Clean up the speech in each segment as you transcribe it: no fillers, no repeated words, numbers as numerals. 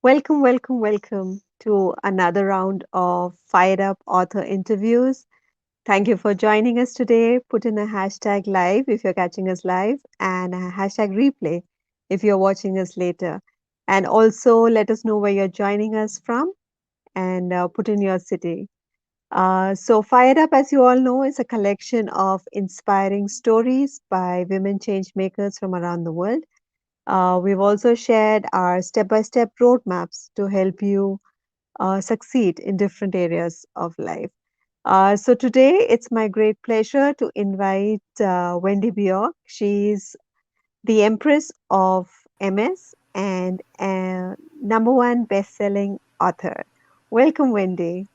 Welcome, welcome, welcome to another round of Fired Up Author interviews. Thank you for joining us today. Put in a hashtag live if you're catching us live and a hashtag replay if you're watching us later. And also let us know where you're joining us from and put in your city. Fired Up, as you all know, is a collection of inspiring stories by women change makers from around the world. We've also shared our step by step roadmaps to help you succeed in different areas of life. So today it's my great pleasure to invite Wendy Björk. She's the Empress of MS and a number one best-selling author. Welcome, Wendy.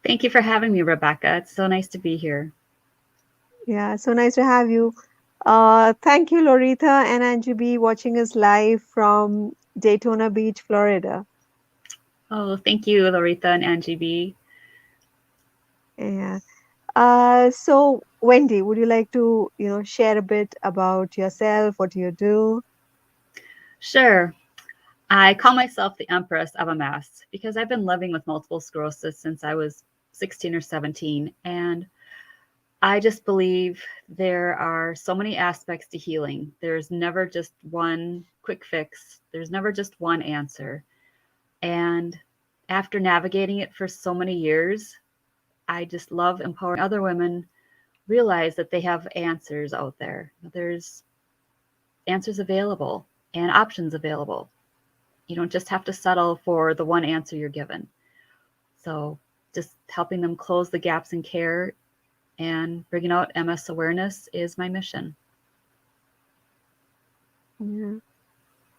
Thank you for having me, Rebecca. It's so nice to be here. Yeah, so nice to have you. Thank you, Lorita and Angie B, watching us live from Daytona Beach, Florida. Oh, thank you, Larita and Angie B. Yeah. So Wendy, would you like to, share a bit about yourself? What do you do? Sure. I call myself the Empress of a Mess because I've been living with multiple sclerosis since I was 16 or 17. And I just believe there are so many aspects to healing. There's never just one quick fix, there's never just one answer. And after navigating it for so many years, I just love empowering other women realize that they have answers out there. There's answers available and options available. You don't just have to settle for the one answer you're given. So, just helping them close the gaps in care and bringing out MS awareness is my mission. Yeah.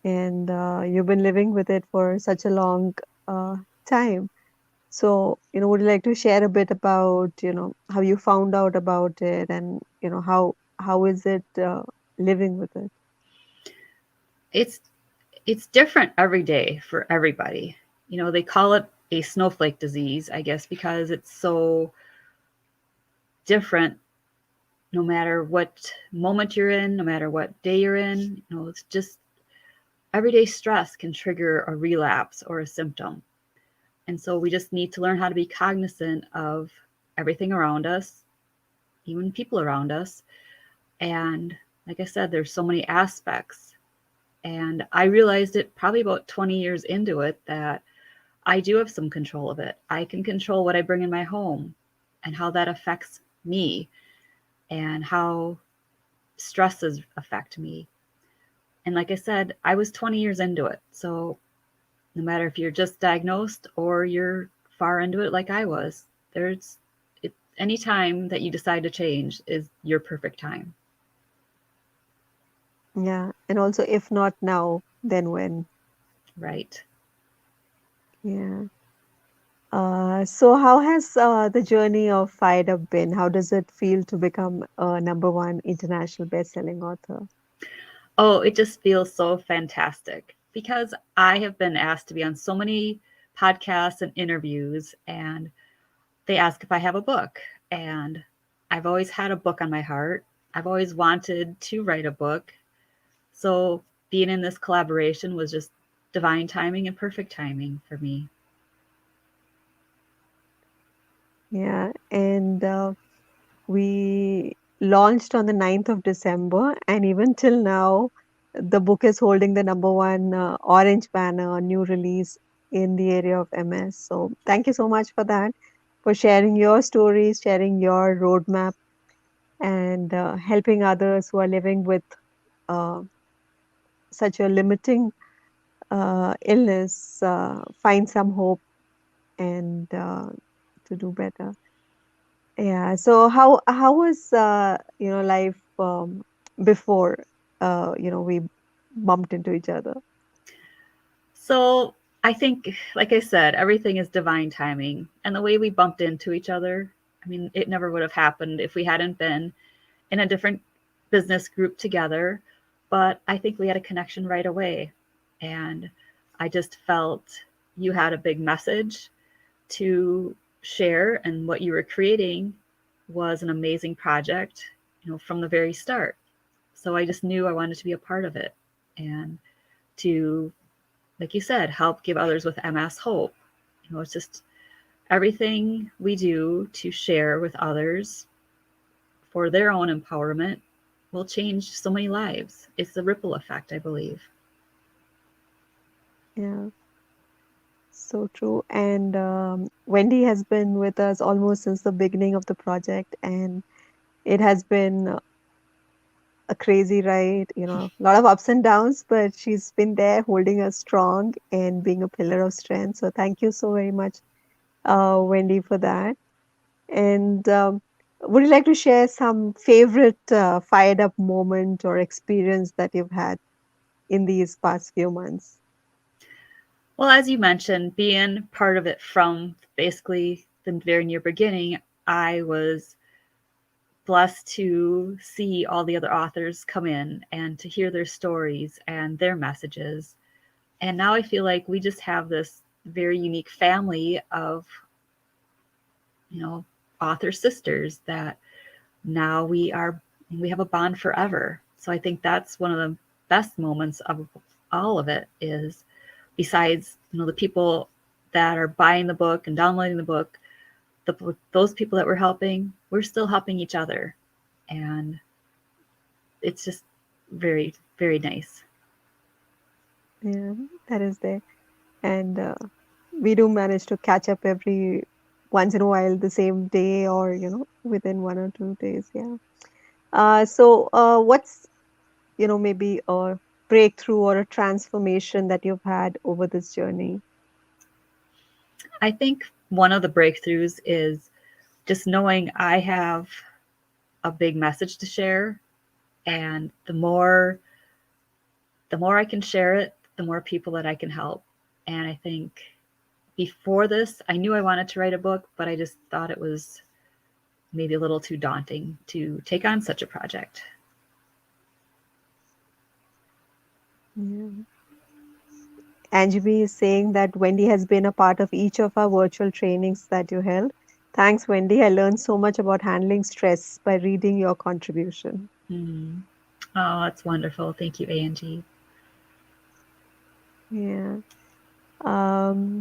And you've been living with it for such a long uh, time. So, would you like to share a bit about, how you found out about it and, how is it living with it? It's it's different every day for everybody. They call it a snowflake disease, I guess, because it's so different no matter what moment you're in, no matter what day you're in. It's just everyday stress can trigger a relapse or a symptom. And so we just need to learn how to be cognizant of everything around us, even people around us. And like I said, there's so many aspects. And I realized it probably about 20 years into it that I do have some control of it. I can control what I bring in my home and how that affects me and how stresses affect me. And like I said, I was 20 years into it. So no matter if you're just diagnosed or you're far into it like I was, there's any time that you decide to change is your perfect time. Yeah. And also, if not now, then when? Right. Yeah. So how has the journey of Fired Up been? How does it feel to become a number one international best-selling author? Oh, it just feels so fantastic because I have been asked to be on so many podcasts and interviews, and they ask if I have a book. And I've always had a book on my heart. I've always wanted to write a book. So being in this collaboration was just divine timing and perfect timing for me. Yeah, and we launched on the 9th of December, and even till now, the book is holding the number one orange banner, new release in the area of MS. So thank you so much for that, for sharing your stories, sharing your roadmap, and helping others who are living with uh, such a limiting illness find some hope and to do better. Yeah. So how was life before we bumped into each other? So I think, like I said, everything is divine timing. And the way we bumped into each other, I mean, it never would have happened if we hadn't been in a different business group together. But I think we had a connection right away. And I just felt you had a big message to share, and what you were creating was an amazing project, from the very start. So I just knew I wanted to be a part of it and to like you said, help give others with MS hope. It's just everything we do to share with others for their own empowerment will change so many lives. It's the ripple effect, I believe. Yeah, so true. And Wendy has been with us almost since the beginning of the project, and it has been a crazy ride, a lot of ups and downs, but she's been there holding us strong and being a pillar of strength. So thank you so very much, Wendy, for that. And would you like to share some favorite fired up moment or experience that you've had in these past few months? Well, as you mentioned, being part of it from basically the very near beginning, I was blessed to see all the other authors come in and to hear their stories and their messages. And now I feel like we just have this very unique family of, you know, author sisters that now we have a bond forever. So I think that's one of the best moments of all of it is besides, the people that are buying the book and downloading the book, those people that we're helping, we're still helping each other. And it's just very, very nice. Yeah, that is there. And we do manage to catch up every once in a while, the same day or, within 1 or 2 days. Yeah. So what's, maybe a breakthrough or a transformation that you've had over this journey? I think one of the breakthroughs is just knowing I have a big message to share, and the more I can share it, the more people that I can help. And I think before this, I knew I wanted to write a book, but I just thought it was maybe a little too daunting to take on such a project. Yeah. Angie B is saying that Wendy has been a part of each of our virtual trainings that you held. Thanks, Wendy. I learned so much about handling stress by reading your contribution. Mm. Oh, that's wonderful. Thank you, Angie. Yeah.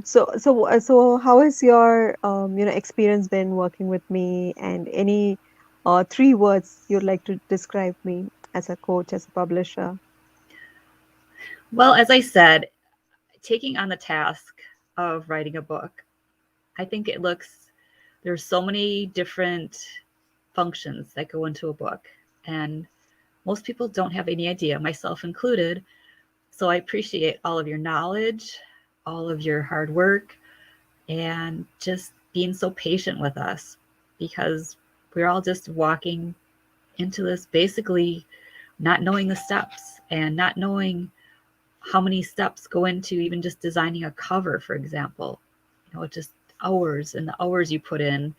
So how has your experience been working with me, and any three words you'd like to describe me as a coach, as a publisher? Well, as I said, taking on the task of writing a book, I think there's so many different functions that go into a book. And most people don't have any idea, myself included. So I appreciate all of your knowledge, all of your hard work, and just being so patient with us because we're all just walking into this basically not knowing the steps and not knowing how many steps go into even just designing a cover, for example. Just hours and the hours you put in.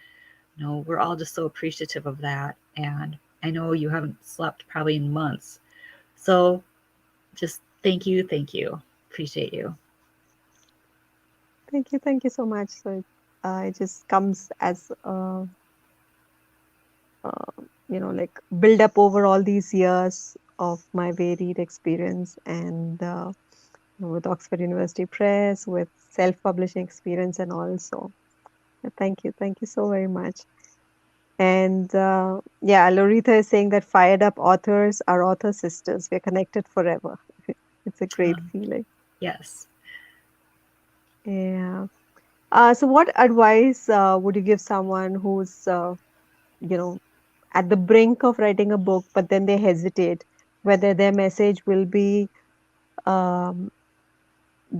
We're all just so appreciative of that. And I know you haven't slept probably in months. So just thank you. Thank you. Appreciate you. Thank you so much. So it just comes as like build up over all these years of my varied experience, and with Oxford University Press, with self-publishing experience, and also thank you so very much. And yeah, Lorita is saying that fired up authors are author sisters. We're connected forever. It's a great Um, feeling. yes. Yeah. So what advice would you give someone who's, you know, at the brink of writing a book, but then they hesitate whether their message will be um,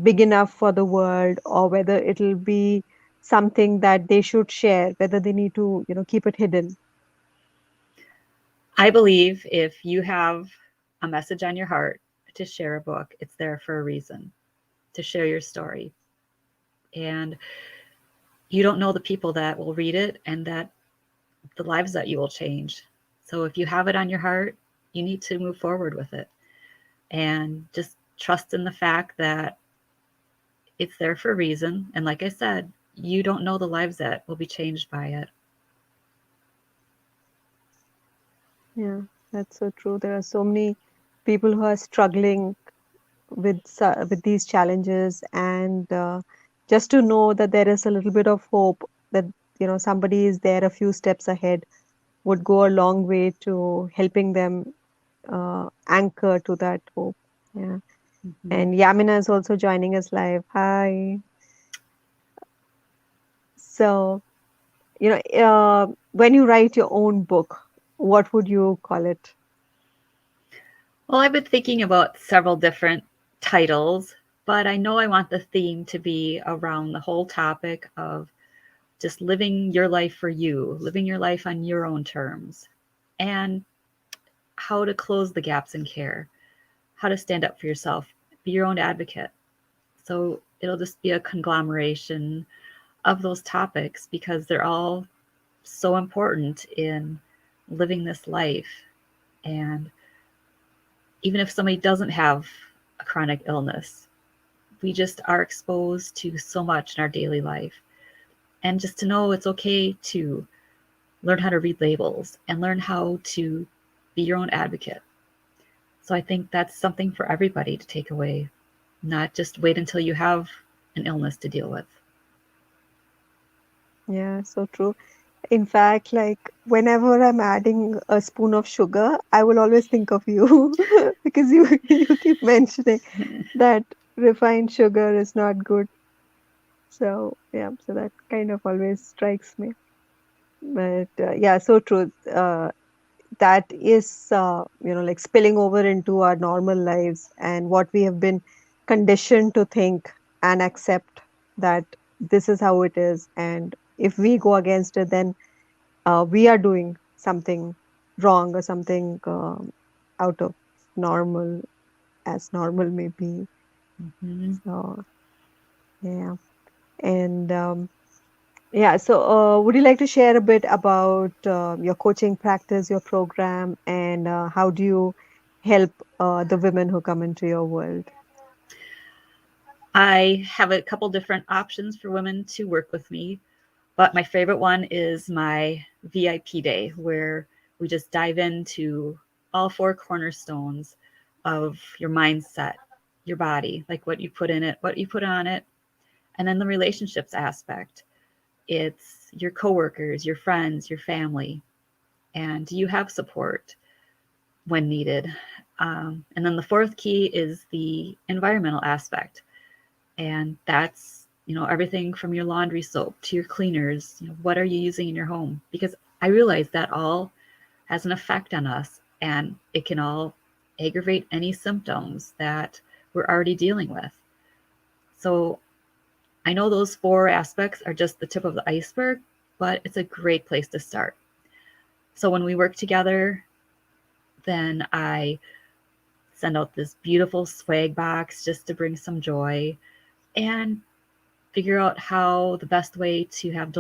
big enough for the world, or whether it'll be something that they should share, whether they need to, keep it hidden? I believe if you have a message on your heart to share a book, it's there for a reason, to share your story. And you don't know the people that will read it and that the lives that you will change. So if you have it on your heart, you need to move forward with it and just trust in the fact that it's there for a reason. And like I said, you don't know the lives that will be changed by it. Yeah, that's so true. There are so many people who are struggling, with these challenges, and just to know that there is a little bit of hope that somebody is there a few steps ahead would go a long way to helping them anchor to that hope. Yeah. Hmm. And Yamina is also joining us live. Hi. So, when you write your own book, what would you call it? Well, I've been thinking about several different titles, but I know I want the theme to be around the whole topic of just living your life for you, living your life on your own terms, and how to close the gaps in care, how to stand up for yourself, be your own advocate. So it'll just be a conglomeration of those topics because they're all so important in living this life. And even if somebody doesn't have a chronic illness, we just are exposed to so much in our daily life. And just to know it's okay to learn how to read labels and learn how to be your own advocate. So I think that's something for everybody to take away, not just wait until you have an illness to deal with. Yeah, so true. In fact, like whenever I'm adding a spoon of sugar, I will always think of you because you you keep mentioning that refined sugar is not good. So yeah, so that kind of always strikes me. But yeah, so true. That is like spilling over into our normal lives and what we have been conditioned to think and accept that this is how it is, and if we go against it, then we are doing something wrong or something out of normal, as normal may be. Mm-hmm. So yeah. And yeah, so would you like to share a bit about your coaching practice, your program, and how do you help the women who come into your world? I have a couple different options for women to work with me, but my favorite one is my VIP day, where we just dive into all four cornerstones of your mindset, your body, like what you put in it, what you put on it, and then the relationships aspect. It's your coworkers, your friends, your family, and do you have support when needed? And then the fourth key is the environmental aspect, and that's everything from your laundry soap to your cleaners. What are you using in your home? Because I realize that all has an effect on us, and it can all aggravate any symptoms that we're already dealing with. So I know those four aspects are just the tip of the iceberg, but it's a great place to start. So when we work together, then I send out this beautiful swag box just to bring some joy and figure out how the best way to have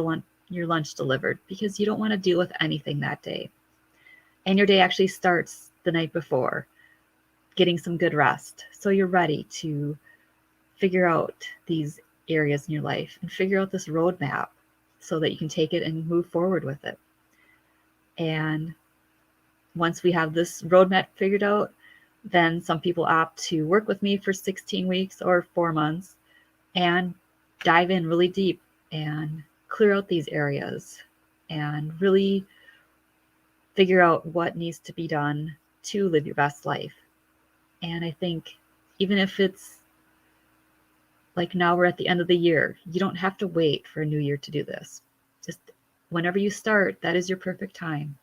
your lunch delivered, because you don't want to deal with anything that day. And your day actually starts the night before, getting some good rest. So you're ready to figure out these areas in your life and figure out this roadmap so that you can take it and move forward with it. And once we have this roadmap figured out, then some people opt to work with me for 16 weeks or 4 months and dive in really deep and clear out these areas and really figure out what needs to be done to live your best life. And I think even if it's like now we're at the end of the year, you don't have to wait for a new year to do this. Just whenever you start, that is your perfect time.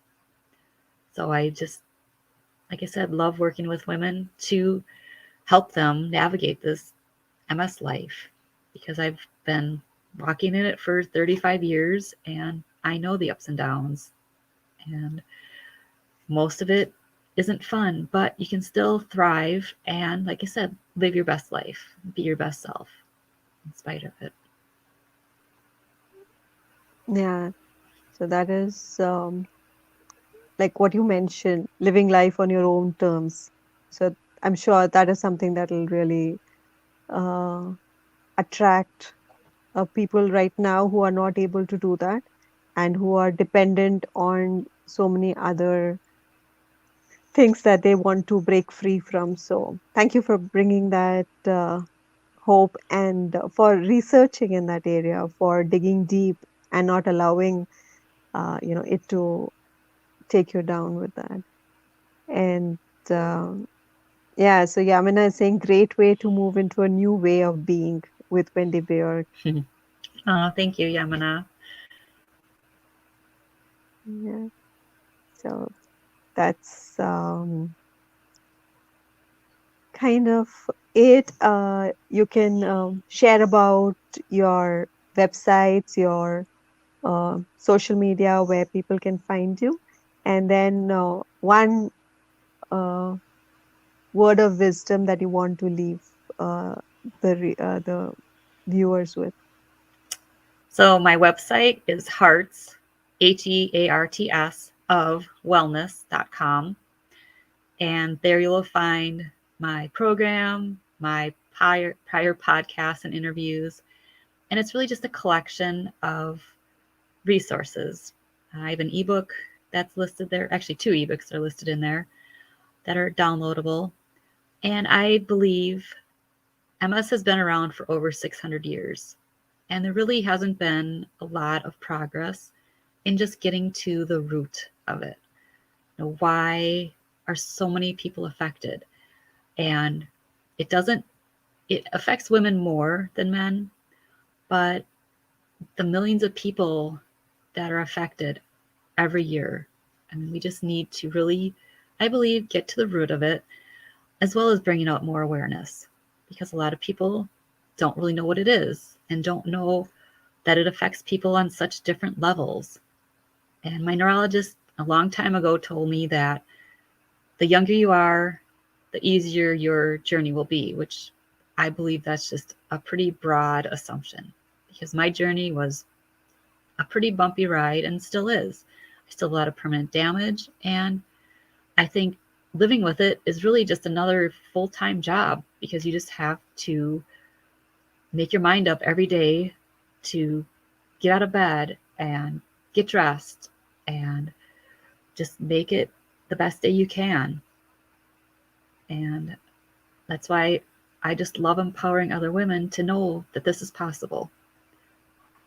So I just, like I said, love working with women to help them navigate this MS life, because I've been walking in it for 35 years and I know the ups and downs. And most of it isn't fun, but you can still thrive and, like I said, live your best life, be your best self in spite of it. Yeah, so that is like what you mentioned, living life on your own terms. So I'm sure that is something that will really uh, attract people right now who are not able to do that and who are dependent on so many other things that they want to break free from. So thank you for bringing that hope and for researching in that area, for digging deep and not allowing it to take you down with that. And um, yeah, so Yamina is saying great way to move into a new way of being with Wendy Björk. Oh, thank you, Yamana. Yeah, so that's kind of it. You can share about your websites, your social media where people can find you, and then one uh, word of wisdom that you want to leave uh, the viewers with. So my website is hearts, HEARTS, of wellness.com. And there you'll find my program, my prior podcasts and interviews. And it's really just a collection of resources. I have an ebook that's listed there. Actually, two ebooks are listed in there that are downloadable. And I believe MS has been around for over 600 years. And there really hasn't been a lot of progress in just getting to the root of it. Why are so many people affected? And it doesn't, it affects women more than men, but the millions of people that are affected every year, I mean, we just need to really, I believe, get to the root of it, as well as bringing out more awareness, because a lot of people don't really know what it is and don't know that it affects people on such different levels. And my neurologist a long time ago told me that the younger you are, the easier your journey will be, which I believe that's just a pretty broad assumption, because my journey was a pretty bumpy ride and still is. I still have a lot of permanent damage. And I think living with it is really just another full time job, because you just have to make your mind up every day to get out of bed and get dressed and just make it the best day you can. And that's why I just love empowering other women to know that this is possible.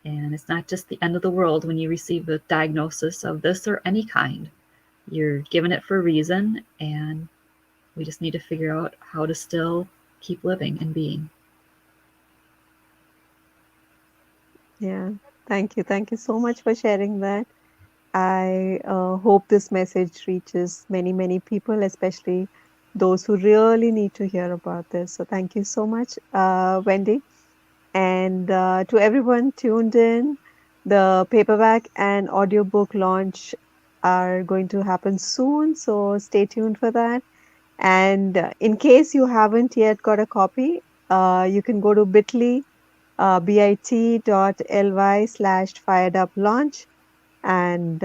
And it's not just the end of the world when you receive a diagnosis of this or any kind. You're given it for a reason, and we just need to figure out how to still keep living and being. Yeah, thank you. Thank you so much for sharing that. I hope this message reaches many, many people, especially those who really need to hear about this. So, thank you so much, Wendy. And to everyone tuned in, the paperback and audiobook launch are going to happen soon. So, stay tuned for that. And in case you haven't yet got a copy, you can go to bit.ly, bit.ly/fired up launch, and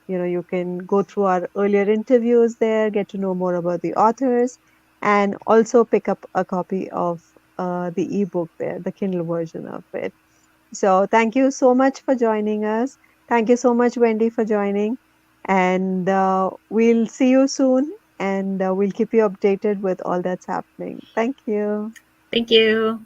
you can go through our earlier interviews there, get to know more about the authors, and also pick up a copy of the ebook there, the Kindle version of it. So thank you so much for joining us. Thank you so much, Wendy, for joining, and we'll see you soon, and we'll keep you updated with all that's happening. Thank you. Thank you.